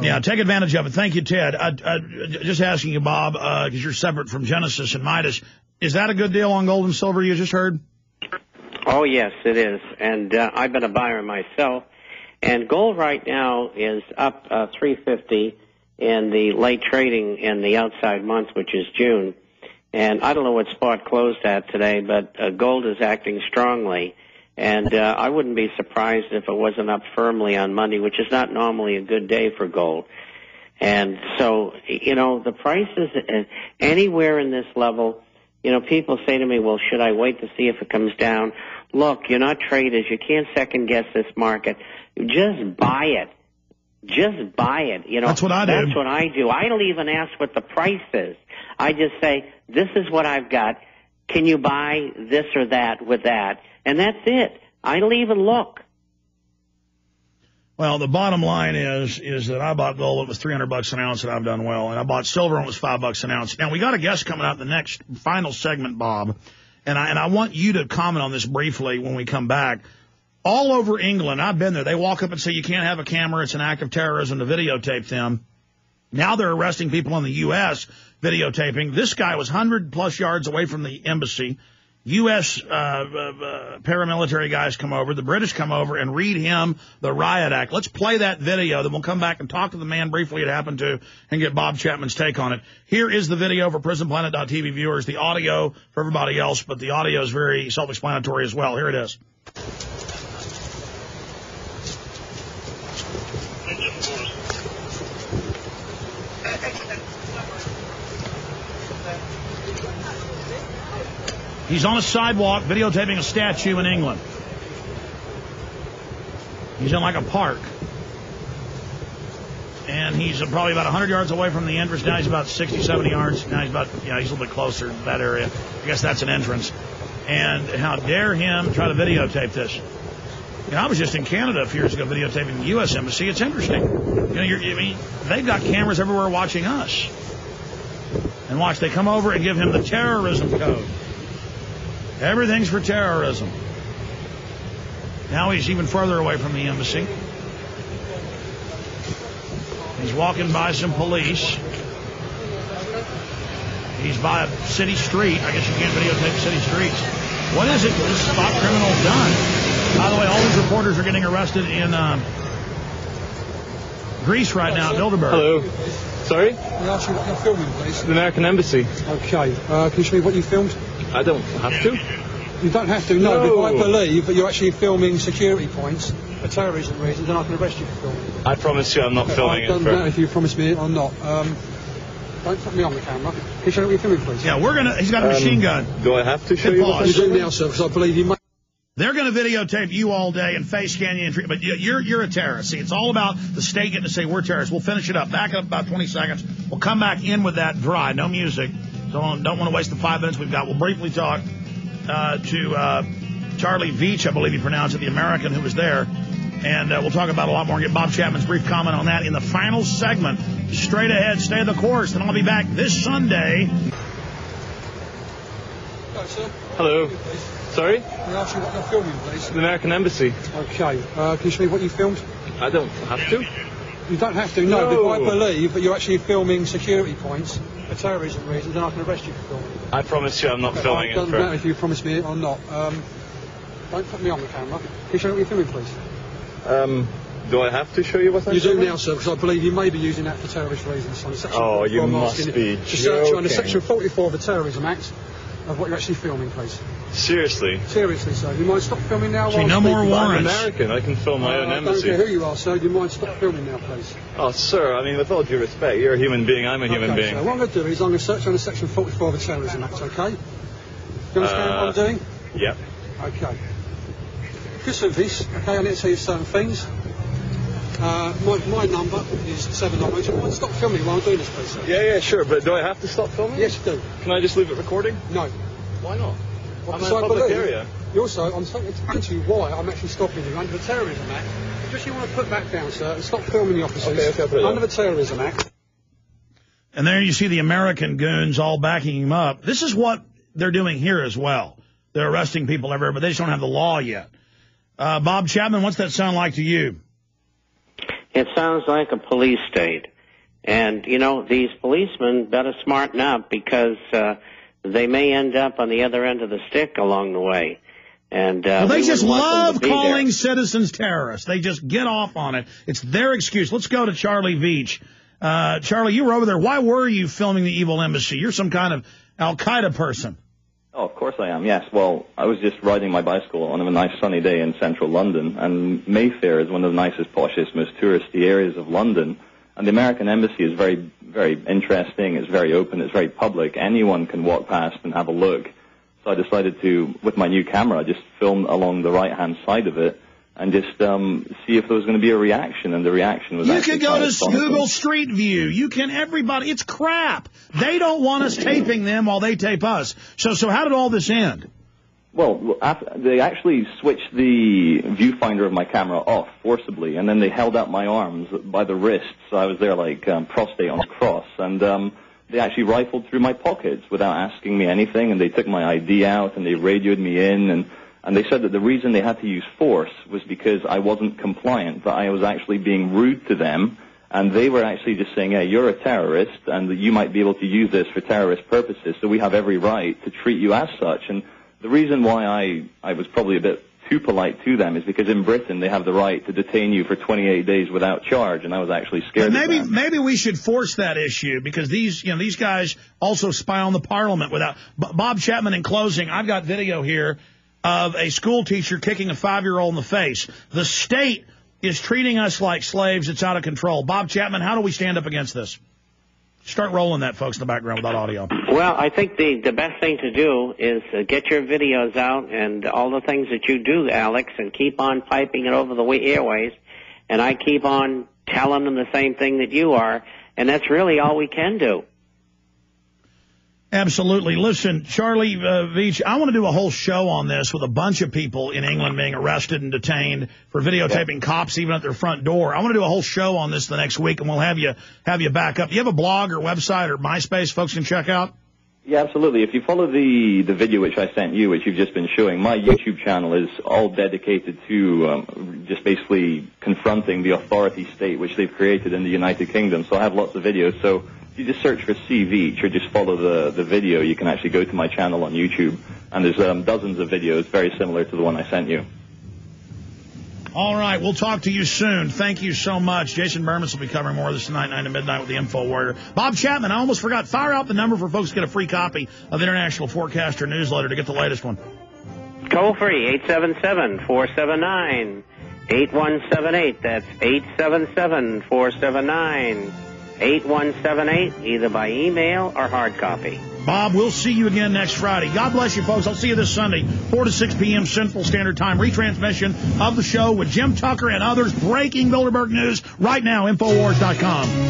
Yeah, take advantage of it. Thank you, Ted. Just asking you, Bob, because you're separate from Genesis and Midas. Is that a good deal on gold and silver you just heard? Oh, yes, it is. And I've been a buyer myself. And gold right now is up 350 in the late trading in the outside month, which is June. And I don't know what spot closed at today, but gold is acting strongly. And I wouldn't be surprised if it wasn't up firmly on Monday, which is not normally a good day for gold. And so, the prices anywhere in this level, people say to me, well, should I wait to see if it comes down? Look, you're not traders. You can't second-guess this market. Just buy it. Just buy it. That's what I do. That's what I do. I don't even ask what the price is. I just say, this is what I've got. Can you buy this or that with that? And that's it. I don't even look. Well, the bottom line is that I bought gold. It was $300 an ounce, and I've done well. And I bought silver, and it was $5 an ounce. Now, we got a guest coming out the next final segment, Bob. And I want you to comment on this briefly when we come back. All over England, I've been there, they walk up and say you can't have a camera, it's an act of terrorism to videotape them. Now they're arresting people in the U.S. videotaping. This guy was 100-plus yards away from the embassy. U.S. paramilitary guys come over, the British come over and read him the riot act. Let's play that video, then we'll come back and talk to the man briefly it happened to and get Bob Chapman's take on it. Here is the video for PrisonPlanet.tv viewers, the audio for everybody else, but the audio is very self-explanatory as well. Here it is. He's on a sidewalk videotaping a statue in England. He's in like a park. And he's probably about 100 yards away from the entrance. Now he's about 60, 70 yards. Now he's he's a little bit closer to that area. I guess that's an entrance. And how dare him try to videotape this? I was just in Canada a few years ago videotaping the U.S. Embassy. It's interesting. They've got cameras everywhere watching us. And watch, they come over and give him the terrorism code. Everything's for terrorism. Now he's even further away from the embassy. He's walking by some police. He's by a city street. I guess you can't videotape city streets. What is it? This spot criminal done. By the way, all these reporters are getting arrested in Greece right now, at Bilderberg. Hello. Sorry? Can I ask you what you're filming, please? The American Embassy. Okay. Can you show me what you filmed? I don't have to. You don't have to, no. But if I believe that you're actually filming security points for terrorism reasons, then I can arrest you for filming. I promise you I'm not filming it. It doesn't matter if you promise me it or not. Don't put me on the camera. Can you show me what you're filming, please? Yeah, he's got a machine gun. Do I have to show you what you do now, sir, because I believe you might. They're going to videotape you all day and face scan you, but you're a terrorist. See, it's all about the state getting to say we're terrorists. We'll finish it up. Back up about 20 seconds. We'll come back in with that dry, no music. Don't want to waste the 5 minutes we've got. We'll briefly talk to Charlie Veach, I believe you pronounce it, the American who was there. And we'll talk about a lot more and get Bob Chapman's brief comment on that in the final segment. Straight ahead, stay the course, and I'll be back this Sunday. Hello, sir. Hello. Sorry? Can I ask you what you're filming, please? The American Embassy. Okay. Can you show me what you filmed? I don't have to. You don't have to, no. But if I believe that you're actually filming security points for terrorism reasons, then I can arrest you for filming. I promise you I'm not filming it. Doesn't matter if you promise me it or not. Don't put me on the camera. Can you show me what you're filming, please? Do I have to show you what I'm filming? You do now, sir, because I believe you may be using that for terrorist reasons. On section you must be joking. Under Section 44 of the Terrorism Act, of what you're actually filming, please. Seriously? Seriously, sir. You mind stop filming now? No more warrants. I'm American. I can film my own embassy. I don't care who you are, sir. Do you mind stop filming now, please? Oh, sir, I mean, with all due respect, you're a human being, I'm a human being. So what I'm going to do is I'm going to search under Section 44 of the Terrorism Act, okay? Do you understand what I'm doing? Yep. Okay. Good service. Okay, I need to tell you certain things. My number is 798. Do you mind stop filming while I'm doing this, please, sir? Yeah, sure, but do I have to stop filming? Yes, you do. Can I just leave it recording? No. Why not? Well, I'm in a public area. Also, I'm starting to explain to you why I'm actually stopping you under the Terrorism Act. Just you want to put back down, sir, and stop filming the officers under the Terrorism Act. And there you see the American goons all backing him up. This is what they're doing here as well. They're arresting people everywhere, but they just don't have the law yet. Bob Chapman, what's that sound like to you? It sounds like a police state. And, you know, these policemen better smarten up because they may end up on the other end of the stick along the way. And well, they just love calling citizens terrorists. They just get off on it. It's their excuse. Let's go to Charlie Veach. Charlie, you were over there. Why were you filming the evil embassy? You're some kind of Al-Qaeda person. Oh, of course I am, yes. Well, I was just riding my bicycle on a nice sunny day in central London, and Mayfair is one of the nicest, poshest, most touristy areas of London. And the American embassy is very, very interesting. It's very open. It's very public. Anyone can walk past and have a look. So I decided to, with my new camera, just film along the right-hand side of it and just see if there was going to be a reaction. And the reaction was actually You can go to Google Street View. You can, everybody. It's crap. They don't want us taping them while they tape us. So how did all this end? Well, they actually switched the viewfinder of my camera off forcibly, and then they held out my arms by the wrists. So I was there like prostate on a cross, and they actually rifled through my pockets without asking me anything, and they took my ID out, and they radioed me in, and they said that the reason they had to use force was because I wasn't compliant, that I was actually being rude to them, and they were actually just saying, hey, you're a terrorist, and you might be able to use this for terrorist purposes, so we have every right to treat you as such. And the reason why I was probably a bit too polite to them is because in Britain they have the right to detain you for 28 days without charge, and I was actually scared but of that. Maybe we should force that issue because these guys also spy on the parliament without. Bob Chapman, in closing, I've got video here of a school teacher kicking a 5-year-old in the face. The state is treating us like slaves. It's out of control. Bob Chapman, how do we stand up against this? Start rolling that, folks, in the background without audio. Well, I think the best thing to do is get your videos out and all the things that you do, Alex, and keep on piping it over the airways. And I keep on telling them the same thing that you are, and that's really all we can do. Absolutely. Listen, Charlie Veach, I want to do a whole show on this with a bunch of people in England being arrested and detained for videotaping cops even at their front door. I want to do a whole show on this the next week, and we'll have you back up. Do you have a blog or website or MySpace folks can check out? Yeah, absolutely. If you follow the video which I sent you, which you've just been showing, my YouTube channel is all dedicated to just basically confronting the authority state which they've created in the United Kingdom. So I have lots of videos. So if you just search for C. Veach or just follow the video, you can actually go to my channel on YouTube. And there's dozens of videos very similar to the one I sent you. All right, we'll talk to you soon. Thank you so much. Jason Bermas will be covering more of this tonight, 9 to midnight with the Info Warrior. Bob Chapman, I almost forgot. Fire out the number for folks to get a free copy of the International Forecaster newsletter to get the latest one. Toll free, 877-479-8178. That's 877-479-8178, either by email or hard copy. Bob, we'll see you again next Friday. God bless you, folks. I'll see you this Sunday, 4 to 6 p.m. Central Standard Time. Retransmission of the show with Jim Tucker and others. Breaking Bilderberg news right now, Infowars.com.